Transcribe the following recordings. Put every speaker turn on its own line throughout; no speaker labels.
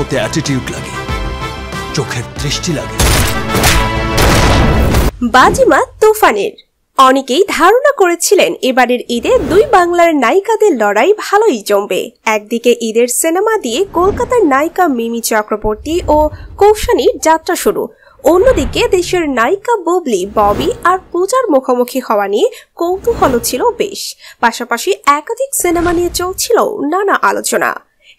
হতে অ্যাটিটিউড লাগে, চোখের দৃষ্টি লাগে।
বাজিমাত তুফানের। অনেকেই ধারণা করেছিলেন এবারের ঈদে দুই বাংলার নায়িকাদের লড়াই ভালোই জমবে। একদিকে ঈদের সিনেমা দিয়ে কলকাতার নায়িকা মিমি চক্রবর্তী ও কৌশানীর যাত্রা শুরু, অন্যদিকে দেশের নায়িকা বুবলি, ববি আর পূজার মুখোমুখি হওয়া নিয়ে কৌতূহল ছিল বেশ। পাশাপাশি একাধিক সিনেমা নিয়ে চলছিল নানা আলোচনা।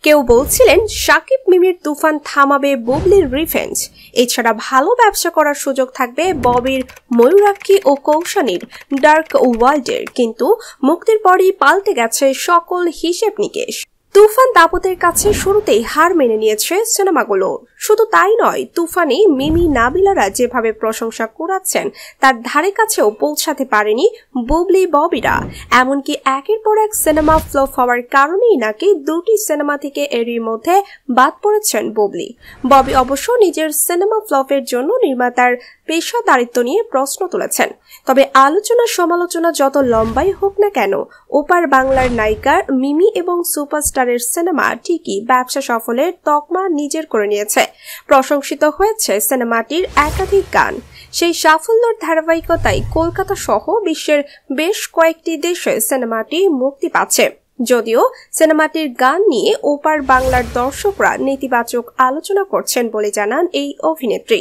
কেউ বলছিলেন শাকিব মিমির তুফান থামাবে বুবলির রিভেঞ্জ, এছাড়া ভালো ব্যবসা করার সুযোগ থাকবে ববির ময়ূরাক্ষী ও কৌশানীর ডার্ক ওয়ার্ল্ডের। কিন্তু মুক্তির পরই পাল্টে গেছে সকল হিসেব নিকেশ। তুফান দাপটের কাছে শুরুতেই হার মেনে নিয়েছে সিনেমাগুলো। শুধু তাই নয়, তুফানে মিমি, নাবিলারা যেভাবে প্রশংসা কুড়াচ্ছেন তার ধারে কাছেও পৌঁছাতে পারেনি বুবলি, ববিরা। এমনকি একের পর এক সিনেমা ফ্লপ হওয়ার কারণেই নাকি দুটি সিনেমা থেকে এরই মধ্যে বাদ পড়েছেন বুবলি। ববি অবশ্য নিজের সিনেমা ফ্লপের জন্য নির্মাতার পেশাদারিত্ব নিয়ে প্রশ্ন তুলেছেন। তবে আলোচনা সমালোচনা যত লম্বাই হোক না কেন, ওপার বাংলার নায়িকা মিমি এবং সুপারস্টারের সিনেমা ঠিকই ব্যবসা সফলের তকমা নিজের করে নিয়েছে। প্রশংসিত হয়েছে সিনেমাটির একাধিক গান। সেই সাফল্যের ধারাবাহিকতায় কলকাতা সহ বিশ্বের বেশ কয়েকটি দেশে সিনেমাটি মুক্তি পাচ্ছে। যদিও সিনেমাটির গান নিয়ে ওপার বাংলার দর্শকরা নেতিবাচক আলোচনা করছেন বলে জানান এই অভিনেত্রী।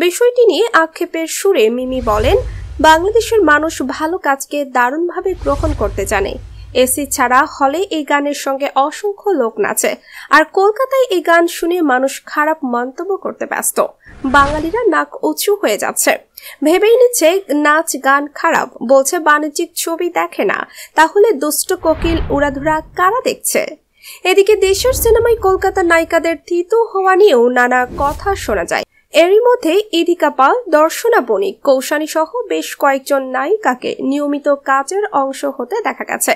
বিষয়টি নিয়ে আক্ষেপের সুরে মিমি বলেন, বাংলাদেশের মানুষ ভালো কাজকে দারুণভাবে গ্রহণ করতে জানে। এসি ছাড়া হলে এই গানের সঙ্গে অসংখ্য লোক নাচে, আর কলকাতায় এই গান শুনে মানুষ খারাপ মন্তব্য করতে ব্যস্ত। বাঙালিরা নাক উঁচু হয়ে যাচ্ছে, ভেবেই নিচ্ছে নাচ গান খারাপ, বলছে বাণিজ্যিক ছবি দেখে না। তাহলে দুষ্ট কোকিল উড়াধুরা কারা দেখছে? এদিকে দেশের সিনেমায় কলকাতার নায়িকাদের থিতু হওয়া নিয়েও নানা কথা শোনা যায়। এরই মধ্যে ইদিকা পাল, দর্শনা বণিক, কৌশানী সহ বেশ কয়েকজন নায়িকাকে নিয়মিত কাজের অংশ হতে দেখা গেছে।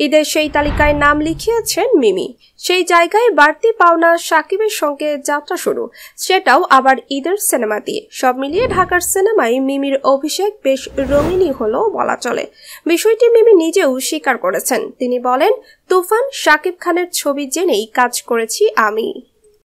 ঈদের সেই তালিকায় নাম লিখিয়েছেন মিমি। সেই জায়গায় বাড়তি পাওনা শাকিবের সঙ্গে যাত্রা শুরু, সেটাও আবার ঈদের সিনেমা দিয়ে। সব মিলিয়ে ঢাকার সিনেমায় মিমির অভিষেক বেশ রঙিনই হলো বলা চলে। বিষয়টি মিমি নিজেও স্বীকার করেছেন। তিনি বলেন, তুফান শাকিব খানের ছবি জেনেই কাজ করেছি আমি।